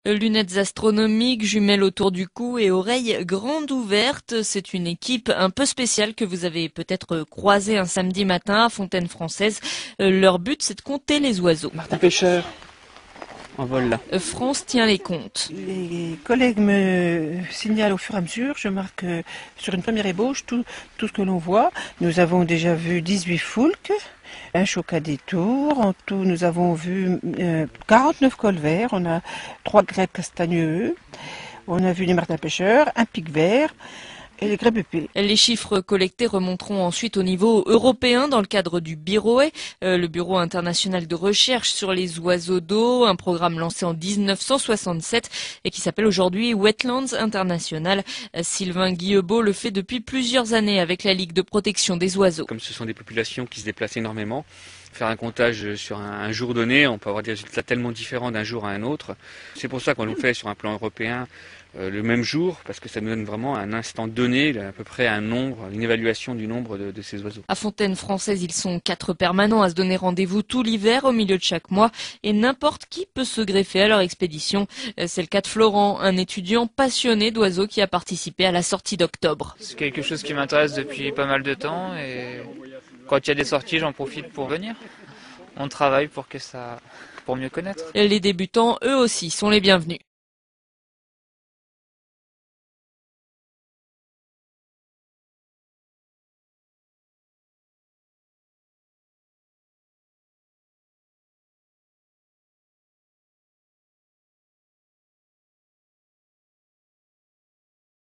Lunettes astronomiques, jumelles autour du cou et oreilles grandes ouvertes. C'est une équipe un peu spéciale que vous avez peut-être croisée un samedi matin à Fontaine-Française. Leur but, c'est de compter les oiseaux. Martin Pêcheur, en vol là. France tient les comptes. Les collègues me signalent au fur et à mesure, je marque sur une première ébauche tout ce que l'on voit. Nous avons déjà vu 18 foulques, un choc à détour. En tout, nous avons vu 49 colverts, on a 3 grèbes castagneux, on a vu des martins pêcheurs, un pic vert et les grèbes épées. Les chiffres collectés remonteront ensuite au niveau européen dans le cadre du BIROE, le Bureau international de recherche sur les oiseaux d'eau, un programme lancé en 1967 et qui s'appelle aujourd'hui Wetlands International. Sylvain Guillebeau le fait depuis plusieurs années avec la Ligue de protection des oiseaux. Comme ce sont des populations qui se déplacent énormément, faire un comptage sur un jour donné, on peut avoir des résultats tellement différents d'un jour à un autre. C'est pour ça qu'on le fait sur un plan européen le même jour, parce que ça nous donne vraiment un instant donné, à peu près un nombre, une évaluation du nombre de ces oiseaux. À Fontaine-Française, ils sont 4 permanents à se donner rendez-vous tout l'hiver au milieu de chaque mois et n'importe qui peut se greffer à leur expédition. C'est le cas de Florent, un étudiant passionné d'oiseaux qui a participé à la sortie d'octobre. C'est quelque chose qui m'intéresse depuis pas mal de temps et quand il y a des sorties, j'en profite pour venir. On travaille pour mieux connaître. Les débutants, eux aussi, sont les bienvenus.